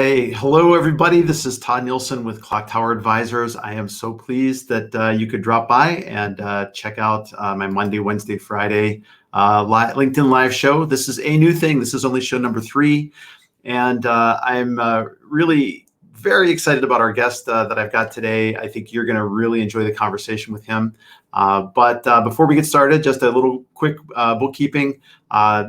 Okay, hello everybody. This is Todd Nielsen with Clocktower Advisors. I am so pleased that you could drop by and check out my Monday, Wednesday, Friday LinkedIn Live show. This is a new thing. This is only show number 3. And I'm really very excited about our guest that I've got today. I think you're going to really enjoy the conversation with him. But before we get started, just a little quick bookkeeping.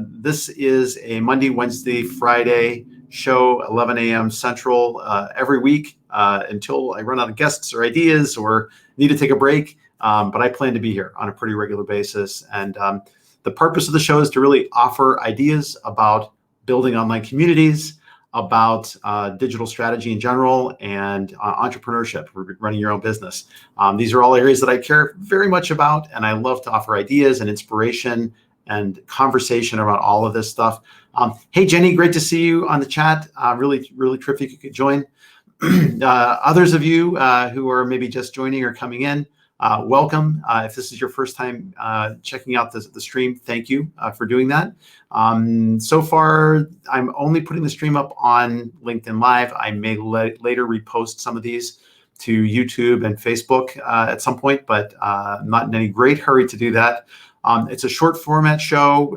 This is a Monday, Wednesday, Friday show, 11 a.m. Central every week until I run out of guests or ideas or need to take a break. But I plan to be here on a pretty regular basis. And the purpose of the show is to really offer ideas about building online communities, about digital strategy in general, and entrepreneurship, running your own business. These are all areas that I care very much about, and I love to offer ideas and inspiration and conversation about all of this stuff. Hey, Jenny, great to see you on the chat. Really, really terrific you could join. Others of you who are maybe just joining or coming in, welcome. If this is your first time checking out the stream, thank you for doing that. So far, I'm only putting the stream up on LinkedIn Live. I may later repost some of these to YouTube and Facebook at some point, but I'm not in any great hurry to do that. It's a short format show,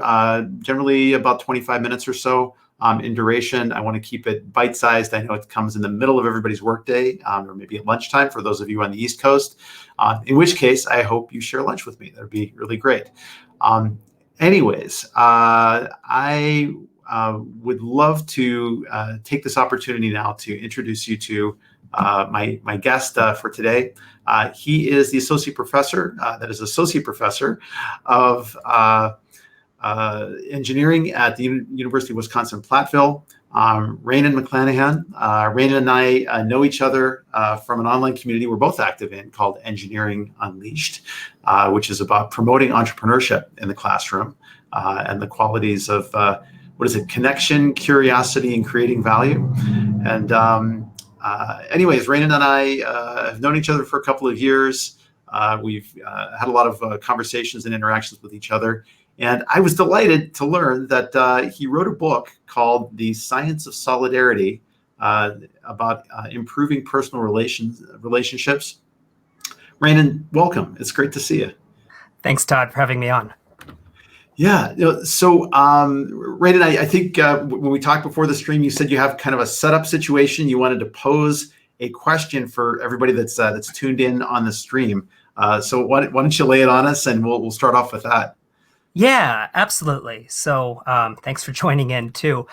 generally about 25 minutes or so in duration. I want to keep it bite-sized. I know it comes in the middle of everybody's workday, or maybe at lunchtime for those of you on the East Coast, in which case I hope you share lunch with me. That would be really great. Anyways, I would love to take this opportunity now to introduce you to my guest for today. He is the associate professor, associate professor of engineering at the University of Wisconsin Platteville. Ranen McLanahan. Ranen and I know each other from an online community we're both active in called Engineering Unleashed, which is about promoting entrepreneurship in the classroom and the qualities of connection, curiosity, and creating value. And anyways, Ranen and I have known each other for a couple of years. We've had a lot of conversations and interactions with each other. And I was delighted to learn that he wrote a book called The Science of Solidarity about improving personal relationships. Ranen, welcome. It's great to see you. Thanks, Todd, for having me on. Yeah. So, Ranen, I think when we talked before the stream, you said you have kind of a setup situation. You wanted to pose a question for everybody that's tuned in on the stream. So why don't you lay it on us, and we'll start off with that. Yeah, absolutely. So thanks for joining in too.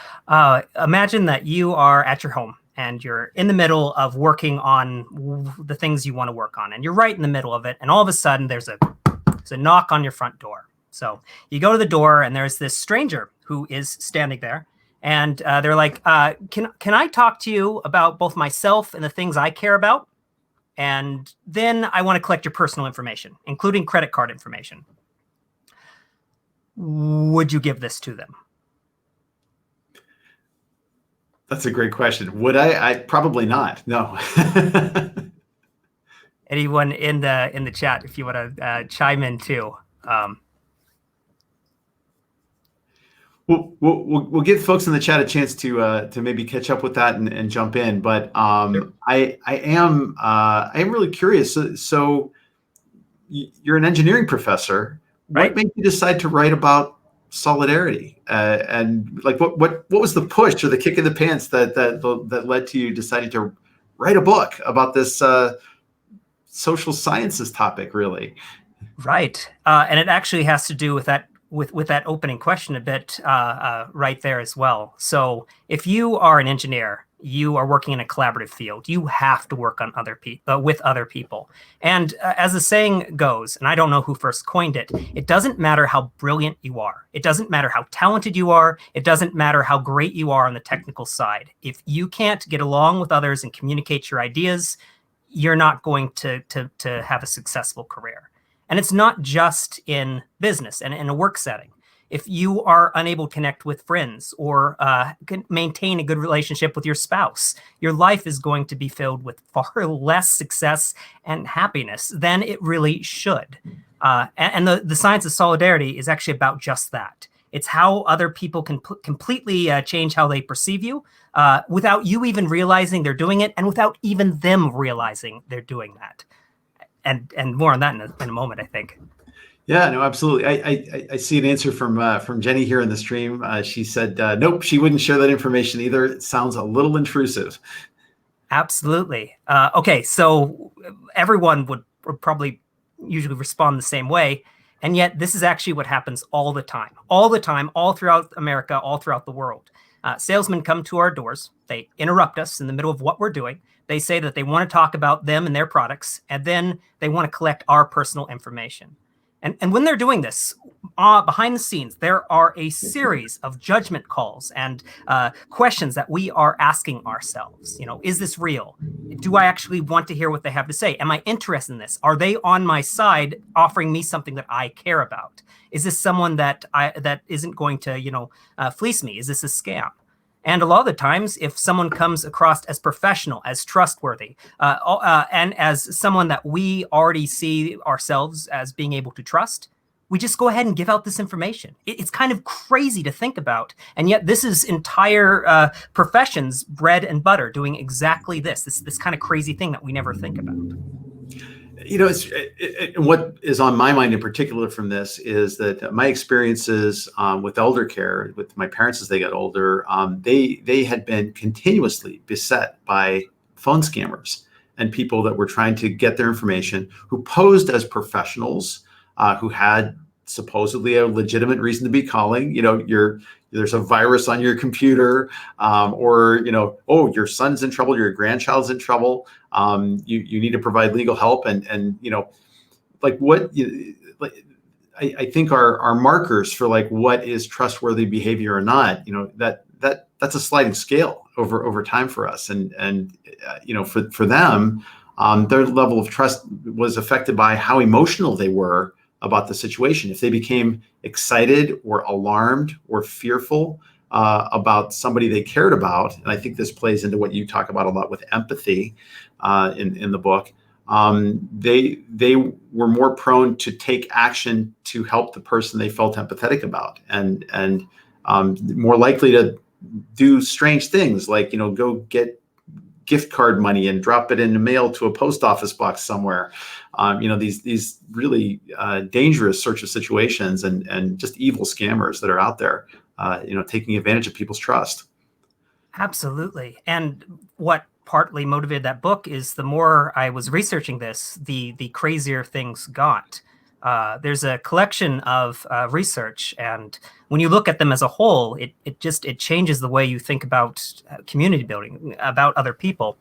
Imagine that you are at your home and you're in the middle of working on the things you want to work on, and you're right in the middle of it. And all of a sudden there's a knock on your front door. So you go to the door and there's this stranger who is standing there, and they're like, can I talk to you about both myself and the things I care about? And then I want to collect your personal information, including credit card information. Would you give this to them? That's a great question. Would I probably not. No. Anyone in the chat, if you want to chime in too. We'll give folks in the chat a chance to maybe catch up with that and jump in. But Sure. I am really curious. So you're an engineering professor. Right. What made you decide to write about solidarity? And like, what was the push or the kick in the pants that led to you deciding to write a book about this social sciences topic, really? Right. And it actually has to do with that opening question a bit right there as well. So if you are an engineer, you are working in a collaborative field. You have to work on with other people. And as the saying goes, and I don't know who first coined it, it doesn't matter how brilliant you are. It doesn't matter how talented you are. It doesn't matter how great you are on the technical side. If you can't get along with others and communicate your ideas, you're not going to have a successful career. And it's not just in business and in a work setting. If you are unable to connect with friends or can maintain a good relationship with your spouse, your life is going to be filled with far less success and happiness than it really should. And the science of solidarity is actually about just that. It's how other people can completely change how they perceive you without you even realizing they're doing it, and without even them realizing they're doing that. And more on that in a moment, I think. Yeah, no, absolutely. I see an answer from Jenny here in the stream. She said, nope, she wouldn't share that information either. It sounds a little intrusive. Absolutely. Okay, so everyone would probably usually respond the same way. And yet this is actually what happens all the time, all throughout America, all throughout the world. Salesmen come to our doors. They interrupt us in the middle of what we're doing. They say that they want to talk about them and their products, and then they want to collect our personal information. And when they're doing this, behind the scenes, there are a series of judgment calls and questions that we are asking ourselves. Is this real? Do I actually want to hear what they have to say? Am I interested in this? Are they on my side, offering me something that I care about? Is this someone that isn't going to, fleece me? Is this a scam? And a lot of the times, if someone comes across as professional, as trustworthy, and as someone that we already see ourselves as being able to trust, we just go ahead and give out this information. It's kind of crazy to think about. And yet this is entire professions, bread and butter, doing exactly this kind of crazy thing that we never think about. What is on my mind in particular from this is that my experiences with elder care, with my parents as they got older, they had been continuously beset by phone scammers and people that were trying to get their information, who posed as professionals, who had supposedly a legitimate reason to be calling. There's a virus on your computer, or oh, your son's in trouble, your grandchild's in trouble. You need to provide legal help, and I think our markers for what is trustworthy behavior or not. That's a sliding scale over time for us, and for them, their level of trust was affected by how emotional they were about the situation. If they became excited or alarmed or fearful about somebody they cared about, and I think this plays into what you talk about a lot with empathy in the book, they were more prone to take action to help the person they felt empathetic about, and more likely to do strange things like go get gift card money and drop it in the mail to a post office box somewhere. These really dangerous sorts of situations, and just evil scammers that are out there, taking advantage of people's trust. Absolutely. And what partly motivated that book is the more I was researching this, the crazier things got. There's a collection of research, and when you look at them as a whole, it changes the way you think about community building, about other people.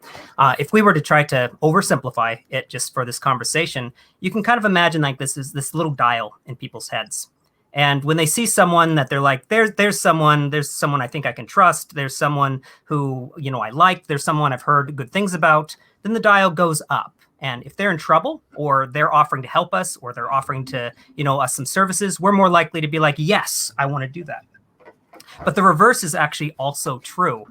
If we were to try to oversimplify it just for this conversation, you can kind of imagine this is this little dial in people's heads. And when they see someone that they're like, there's someone I think I can trust, there's someone who I like, there's someone I've heard good things about, then the dial goes up. And if they're in trouble, or they're offering to help us, or they're offering to, us some services, we're more likely to be like, yes, I want to do that. But the reverse is actually also true.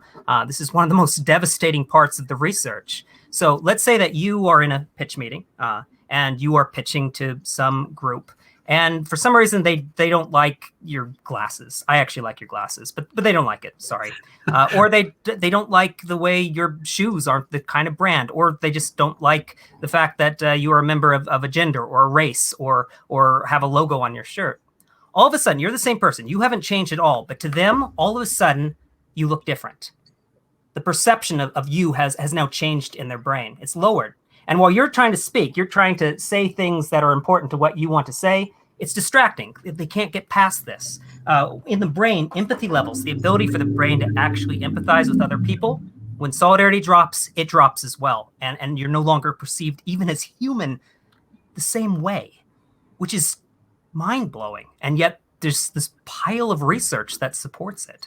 This is one of the most devastating parts of the research. So let's say that you are in a pitch meeting and you are pitching to some group. And for some reason, they don't like your glasses. I actually like your glasses, but they don't like it. Sorry. Or they don't like the way your shoes aren't the kind of brand, or they just don't like the fact that you are a member of a gender or a race, or have a logo on your shirt. All of a sudden, you're the same person. You haven't changed at all. But to them, all of a sudden, you look different. The perception of you has now changed in their brain. It's lowered. And while you're trying to speak, you're trying to say things that are important to what you want to say. It's distracting. They can't get past this. In the brain, empathy levels, the ability for the brain to actually empathize with other people, when solidarity drops, it drops as well. And you're no longer perceived even as human the same way, which is mind-blowing. And yet there's this pile of research that supports it.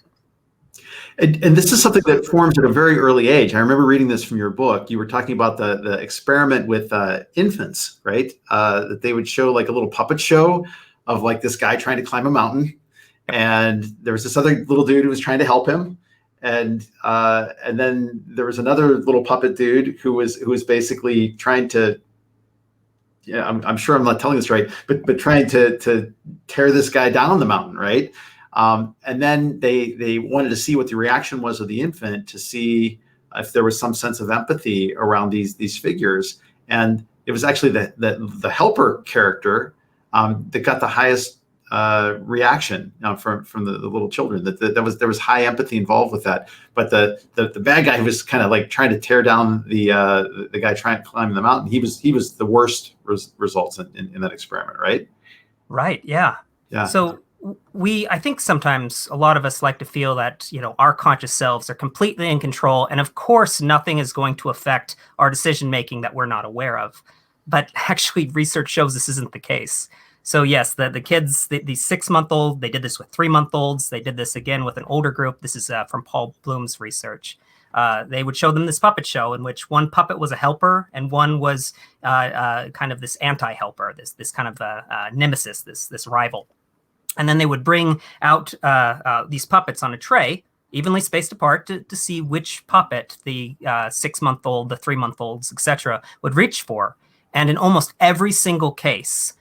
And this is something that forms at a very early age. I remember reading this from your book. You were talking about the experiment with infants, right? That they would show a little puppet show of this guy trying to climb a mountain, and there was this other little dude who was trying to help him, and then there was another little puppet dude who was basically trying to. Yeah, I'm sure I'm not telling this right, but trying to tear this guy down the mountain, right? And then they wanted to see what the reaction was of the infant, to see if there was some sense of empathy around these figures. And it was actually the helper character that got the highest reaction from the little children. There was high empathy involved with that. But the bad guy was kind of like trying to tear down the guy trying to climb the mountain. He was the worst results in that experiment, right? Right. Yeah. Yeah. So I think sometimes a lot of us like to feel that, our conscious selves are completely in control. And of course, nothing is going to affect our decision making that we're not aware of. But actually, research shows this isn't the case. So yes, the kids, the 6-month-old, they did this with 3-month-olds. They did this again with an older group. This is from Paul Bloom's research. They would show them this puppet show in which one puppet was a helper and one was kind of this anti-helper, this kind of nemesis, this rival. And then they would bring out these puppets on a tray, evenly spaced apart, to see which puppet the 6-month-old, the 3-month-olds, etc., would reach for. And in almost every single case,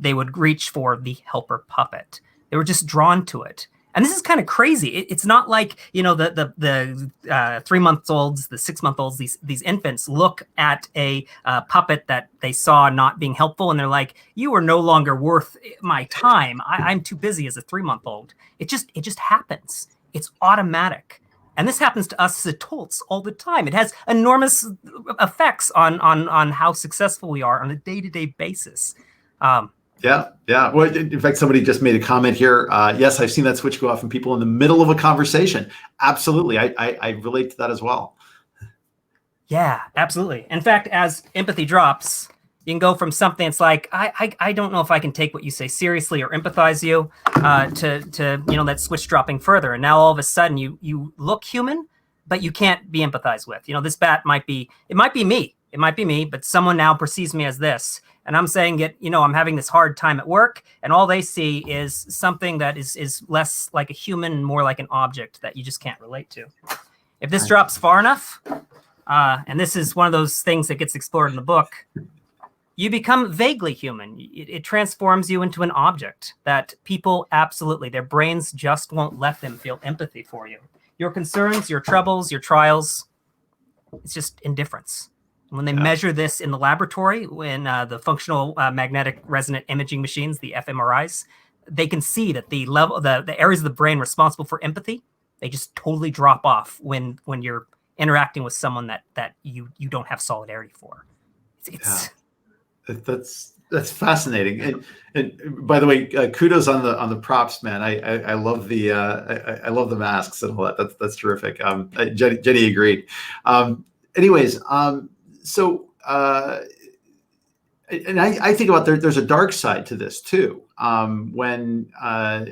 they would reach for the helper puppet. They were just drawn to it. And this is kind of crazy. It's not like, the 3-month-olds, the 6-month-olds, these infants look at a puppet that they saw not being helpful, and they're like, "You are no longer worth my time. I'm too busy as a 3-month-old." It just happens. It's automatic. And this happens to us as adults all the time. It has enormous effects on how successful we are on a day-to-day basis. Yeah. Well, in fact, somebody just made a comment here. Yes, I've seen that switch go off in people in the middle of a conversation. Absolutely. I relate to that as well. Yeah, absolutely. In fact, as empathy drops, you can go from something that's like, I don't know if I can take what you say seriously or empathize you, to that switch dropping further. And now all of a sudden you look human, but you can't be empathized with. This bat might be me, but someone now perceives me as this. And I'm saying I'm having this hard time at work, and all they see is something that is less like a human and more like an object that you just can't relate to. If this drops far enough, and this is one of those things that gets explored in the book, you become vaguely human. It transforms you into an object that people absolutely, their brains just won't let them feel empathy for you. Your concerns, your troubles, your trials, it's just indifference. When they measure this in the laboratory, when the functional magnetic resonant imaging machines, the fMRIs, they can see that the areas of the brain responsible for empathy, they just totally drop off when you're interacting with someone that you don't have solidarity for. That's fascinating. And by the way, kudos on the props, man. I love I love the masks and all that. That's terrific. Jenny agreed. Anyways. So, and I think about there's a dark side to this too. When I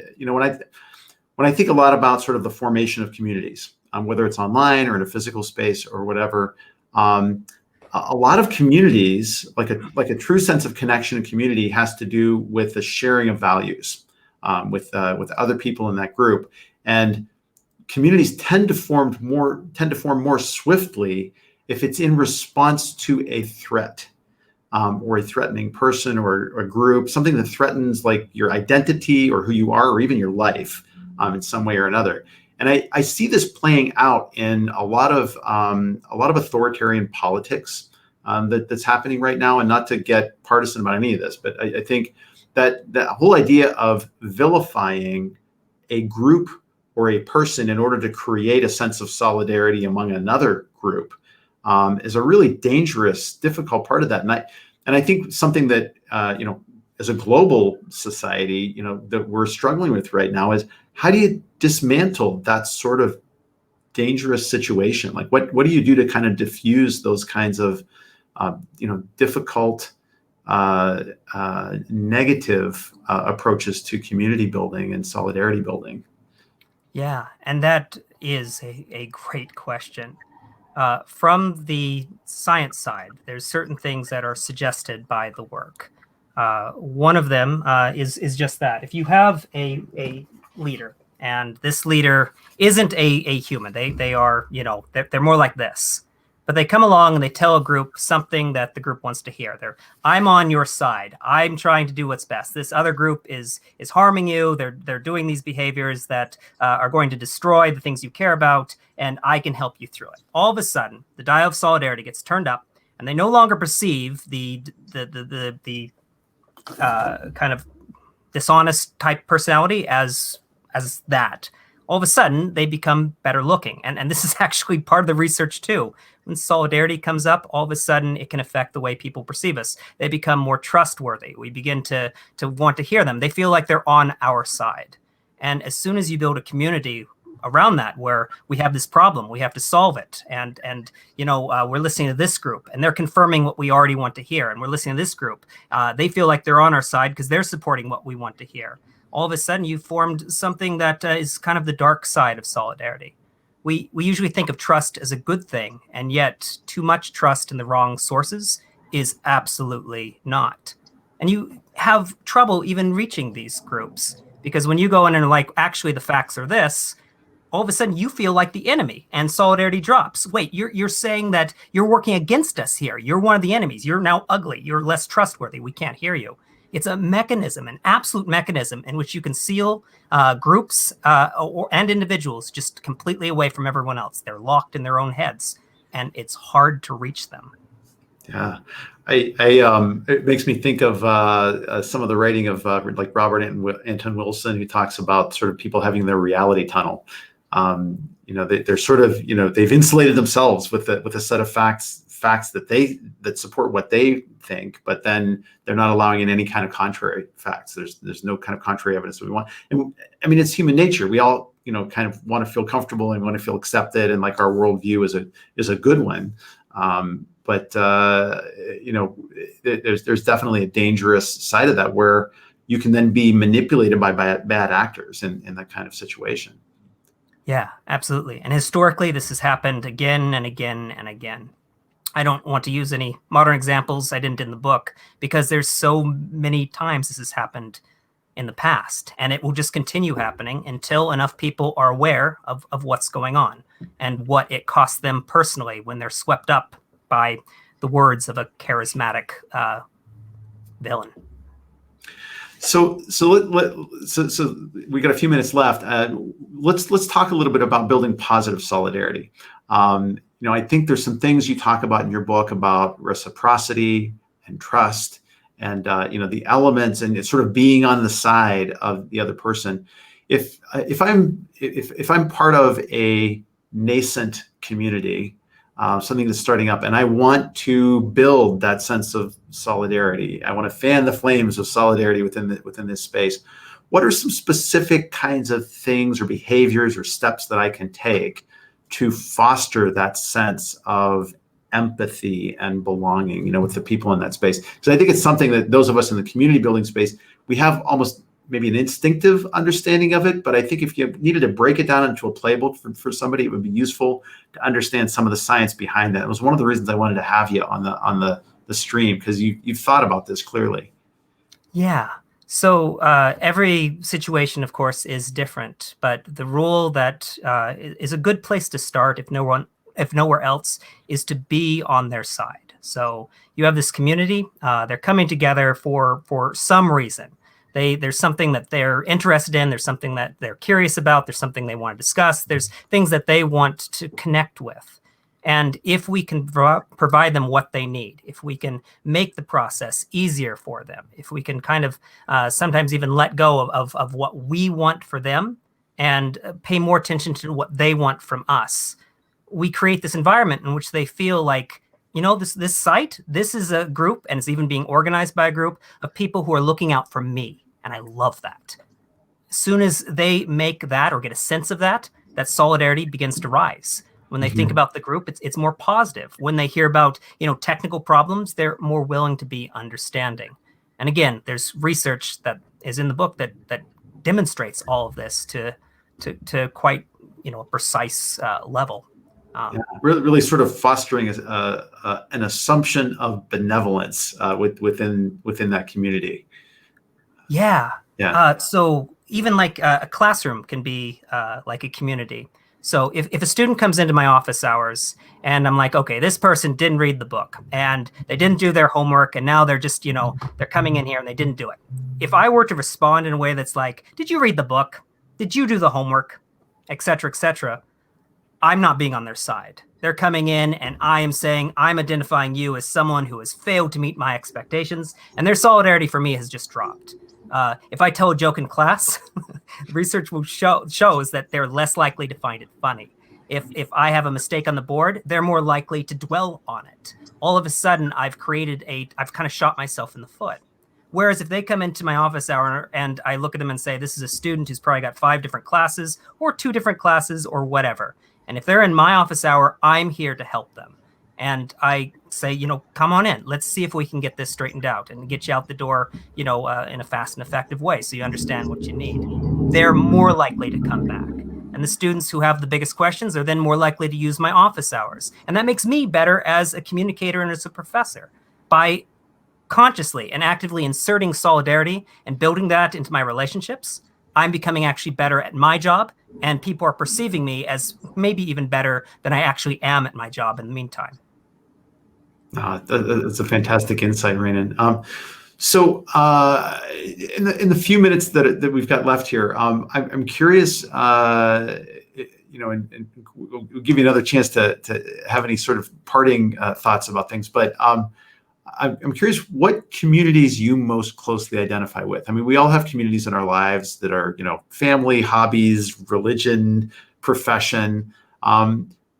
think a lot about sort of the formation of communities, whether it's online or in a physical space or whatever, a lot of communities, like a true sense of connection and community, has to do with the sharing of values with other people in that group, and communities tend to form more swiftly if it's in response to a threat, or a threatening person or a group, something that threatens like your identity or who you are, or even your life in some way or another. And I see this playing out in a lot of authoritarian politics that's happening right now. And not to get partisan about any of this, but I think that whole idea of vilifying a group or a person in order to create a sense of solidarity among another group is a really dangerous, difficult part of that. And I think something that, as a global society, that we're struggling with right now is, how do you dismantle that sort of dangerous situation? Like, what do you do to kind of diffuse those kinds of, difficult, negative approaches to community building and solidarity building? Yeah, and that is a great question. From the science side, there's certain things that are suggested by the work. One of them is just that. If you have a leader, and this leader isn't a human, they are, they're more like this. but they come along and they tell a group something that the group wants to hear. I'm on your side. I'm trying to do what's best. This other group is harming you. They're doing these behaviors that are going to destroy the things you care about, and I can help you through it. All of a sudden, the dial of solidarity gets turned up, and they no longer perceive the kind of dishonest type personality as that. All of a sudden, they become better looking. And this is actually part of the research too. When solidarity comes up, all of a sudden it can affect the way people perceive us. They become more trustworthy. We begin to want to hear them. They feel like they're on our side. And as soon as you build a community around that, where we have this problem, we have to solve it, and we're listening to this group, and they're confirming what we already want to hear, and we're listening to this group, they feel like they're on our side because they're supporting what we want to hear. All of a sudden, you formed something that is kind of the dark side of solidarity. We usually think of trust as a good thing, and yet too much trust in the wrong sources is absolutely not. And you have trouble even reaching these groups, because when you go in and like, actually the facts are this, all of a sudden you feel like the enemy and solidarity drops. Wait, you're saying that you're working against us here. You're one of the enemies. You're now ugly. You're less trustworthy. We can't hear you. It's a mechanism, an absolute mechanism in which you can seal groups and individuals just completely away from everyone else. They're locked in their own heads, and it's hard to reach them. Yeah, it makes me think of some of the writing of like Robert Anton Wilson, who talks about sort of people having their reality tunnel. They're sort of, they've insulated themselves with a set of facts that support what they think, but then they're not allowing in any kind of contrary facts. There's no kind of contrary evidence that we want. And I mean, it's human nature. We all, kind of want to feel comfortable and want to feel accepted, and like our worldview is a good one. But there's definitely a dangerous side of that, where you can then be manipulated by bad actors in that kind of situation. Yeah, absolutely. And historically, this has happened again and again and again. I don't want to use any modern examples. I didn't in the book, because there's so many times this has happened in the past, and it will just continue happening until enough people are aware of what's going on and what it costs them personally when they're swept up by the words of a charismatic villain. So we got a few minutes left. Let's talk a little bit about building positive solidarity. I think there's some things you talk about in your book about reciprocity and trust, and the elements, and it's sort of being on the side of the other person. If I'm part of a nascent community, something that's starting up, and I want to build that sense of solidarity, I want to fan the flames of solidarity within this space, what are some specific kinds of things or behaviors or steps that I can take to foster that sense of empathy and belonging, with the people in that space? So I think it's something that those of us in the community building space, we have almost maybe an instinctive understanding of it, but I think if you needed to break it down into a playbook for somebody, it would be useful to understand some of the science behind that. It was one of the reasons I wanted to have you on the stream, because you've thought about this clearly. Yeah. So every situation, of course, is different, but the rule that is a good place to start, if nowhere else, is to be on their side. So you have this community, they're coming together for some reason. There's something that they're interested in, there's something that they're curious about, there's something they want to discuss, there's things that they want to connect with. And if we can provide them what they need, if we can make the process easier for them, if we can kind of sometimes even let go of what we want for them and pay more attention to what they want from us, we create this environment in which they feel like, this site, this is a group, and it's even being organized by a group of people who are looking out for me. And I love that. As soon as they make that or get a sense of that solidarity begins to rise. When they think about the group, it's more positive. When they hear about, technical problems, they're more willing to be understanding. And again, there's research that is in the book that demonstrates all of this to quite, a precise level. Really sort of fostering an assumption of benevolence within that community. Yeah. So even like a classroom can be like a community. So if a student comes into my office hours and I'm like, okay, this person didn't read the book and they didn't do their homework and now they're just, they're coming in here and they didn't do it. If I were to respond in a way that's like, did you read the book? Did you do the homework? Et cetera, et cetera. I'm not being on their side. They're coming in and I am saying, I'm identifying you as someone who has failed to meet my expectations, and their solidarity for me has just dropped. If I tell a joke in class, research will shows that they're less likely to find it funny. If I have a mistake on the board, they're more likely to dwell on it. All of a sudden, I've kind of shot myself in the foot. Whereas if they come into my office hour and I look at them and say, this is a student who's probably got 5 different classes or 2 different classes or whatever. And if they're in my office hour, I'm here to help them. And I say, come on in. Let's see if we can get this straightened out and get you out the door, in a fast and effective way so you understand what you need. They're more likely to come back. And the students who have the biggest questions are then more likely to use my office hours. And that makes me better as a communicator and as a professor. By consciously and actively inserting solidarity and building that into my relationships, I'm becoming actually better at my job, and people are perceiving me as maybe even better than I actually am at my job in the meantime. That's a fantastic insight, Ranen. So in the few minutes that we've got left here, I'm curious, and we'll give you another chance to have any sort of parting thoughts about things, but I'm curious what communities you most closely identify with. I mean, we all have communities in our lives that are, family, hobbies, religion, profession.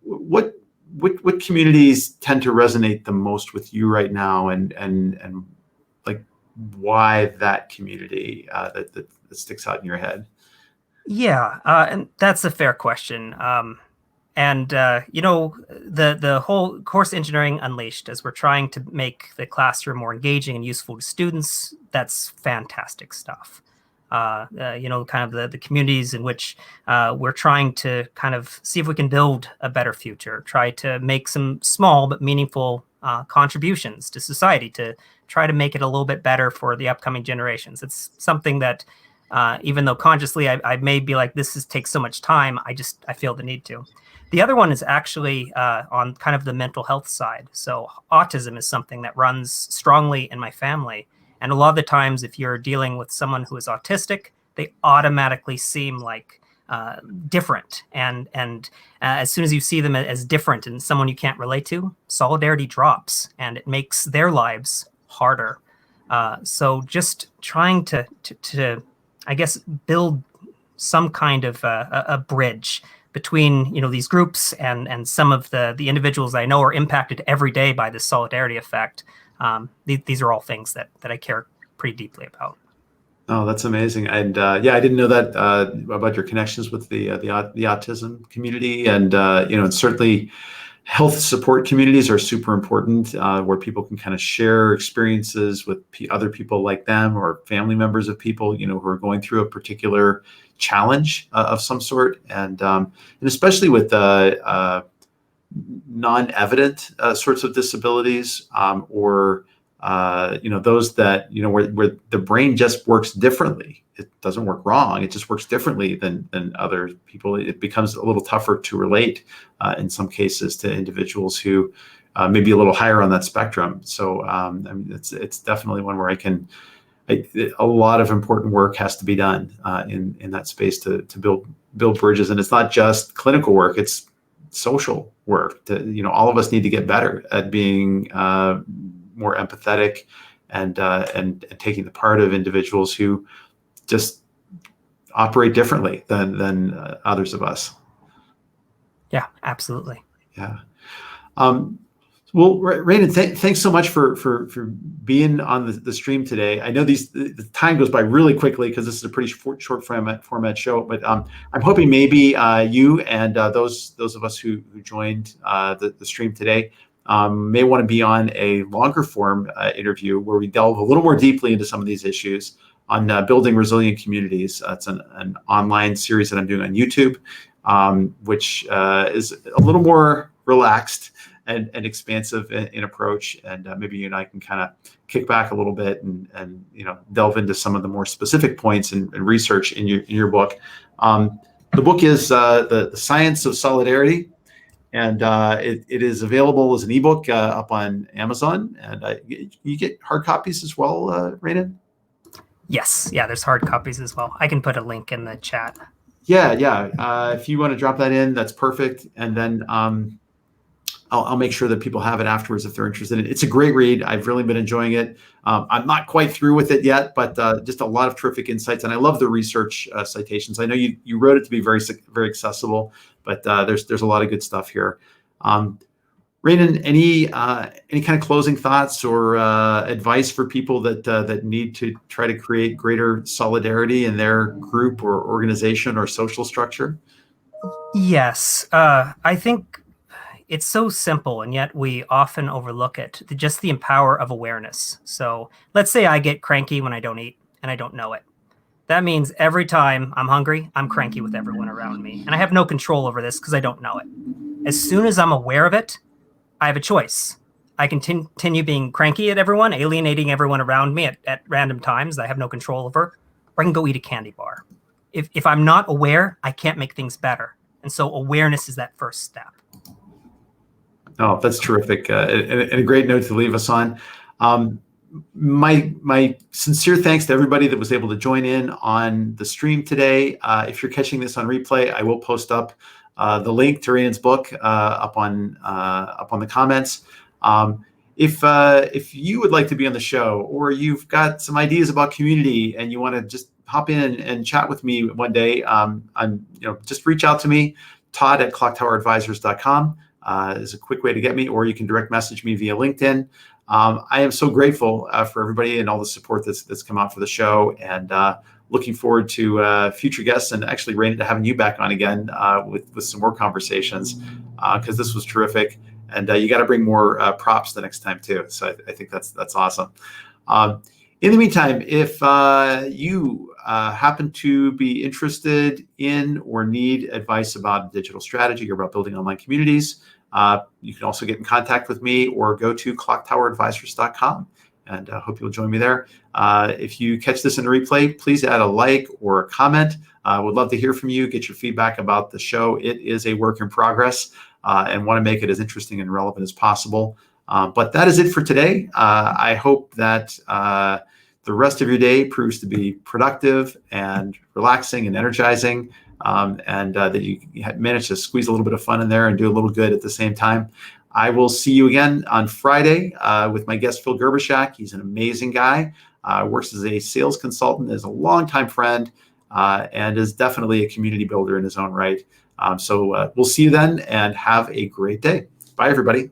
What communities tend to resonate the most with you right now, and like why that community that sticks out in your head? Yeah, and that's a fair question. The whole Course Engineering Unleashed, as we're trying to make the classroom more engaging and useful to students, that's fantastic stuff. Kind of the communities in which we're trying to kind of see if we can build a better future, try to make some small but meaningful contributions to society to try to make it a little bit better for the upcoming generations. It's something that even though consciously I may be like, takes so much time, I feel the need to. The other one is actually on kind of the mental health side. So autism is something that runs strongly in my family. And a lot of the times, if you're dealing with someone who is autistic, they automatically seem like different. And as soon as you see them as different and someone you can't relate to, solidarity drops and it makes their lives harder. So just trying to I guess, build some kind of a bridge between these groups and some of the individuals I know are impacted every day by this solidarity effect. These are all things that I care pretty deeply about. Oh, that's amazing. And I didn't know that about your connections with the autism community, and and certainly health support communities are super important, where people can kind of share experiences with other people like them or family members of people who are going through a particular challenge of some sort, and especially with non-evident sorts of disabilities, or those that where the brain just works differently. It doesn't work wrong. It just works differently than other people. It becomes a little tougher to relate in some cases to individuals who may be a little higher on that spectrum. So I mean, it's definitely one where a lot of important work has to be done in that space to build bridges. And it's not just clinical work; it's social work. All of us need to get better at being more empathetic and taking the part of individuals who just operate differently than others of us. Yeah, absolutely. Yeah. Well, Ranen, thanks so much for being on the stream today. I know the time goes by really quickly because this is a pretty short format show, but I'm hoping maybe you and those of us who joined the stream today may want to be on a longer form interview where we delve a little more deeply into some of these issues on building resilient communities. It's an online series that I'm doing on YouTube, which is a little more relaxed and expansive in approach. And maybe you and I can kind of kick back a little bit and delve into some of the more specific points and research in your book. The book is the Science of Solidarity, and it is available as an ebook up on Amazon. And you get hard copies as well, Ranen? Yes, yeah, there's hard copies as well. I can put a link in the chat. Yeah. If you want to drop that in, that's perfect. And then I'll make sure that people have it afterwards if they're interested in it. It's a great read. I've really been enjoying it. I'm not quite through with it yet, but just a lot of terrific insights. And I love the research citations. I know you wrote it to be very, very accessible, but there's a lot of good stuff here. Ranen, any kind of closing thoughts or advice for people that need to try to create greater solidarity in their group or organization or social structure? Yes, I think it's so simple, and yet we often overlook it. Just the power of awareness. So let's say I get cranky when I don't eat, and I don't know it. That means every time I'm hungry, I'm cranky with everyone around me, and I have no control over this because I don't know it. As soon as I'm aware of it, I have a choice. I can continue being cranky at everyone, alienating everyone around me at random times that I have no control over, or I can go eat a candy bar. If I'm not aware, I can't make things better. And so awareness is that first step. Oh, that's terrific. And a great note to leave us on. My sincere thanks to everybody that was able to join in on the stream today. If you're catching this on replay, I will post up the link to Ranen's book up on the comments. If you would like to be on the show, or you've got some ideas about community and you want to just hop in and chat with me one day, just reach out to me. Todd@clocktoweradvisors.com is a quick way to get me, or you can direct message me via LinkedIn. I am so grateful for everybody and all the support that's come out for the show, and looking forward to future guests, and actually, Ranen, to having you back on again with some more conversations, because this was terrific. And you got to bring more props the next time too. So I think that's awesome. In the meantime, if you happen to be interested in or need advice about digital strategy or about building online communities, you can also get in contact with me or go to clocktoweradvisors.com, and I hope you'll join me there. If you catch this in a replay, please add a like or a comment. Would love to hear from you, get your feedback about the show. It is a work in progress, and want to make it as interesting and relevant as possible. But that is it for today. I hope that the rest of your day proves to be productive and relaxing and energizing, and that you manage to squeeze a little bit of fun in there and do a little good at the same time. I will see you again on Friday with my guest, Phil Gerbershak. He's an amazing guy, works as a sales consultant, is a longtime friend, and is definitely a community builder in his own right. So we'll see you then, and have a great day. Bye, everybody.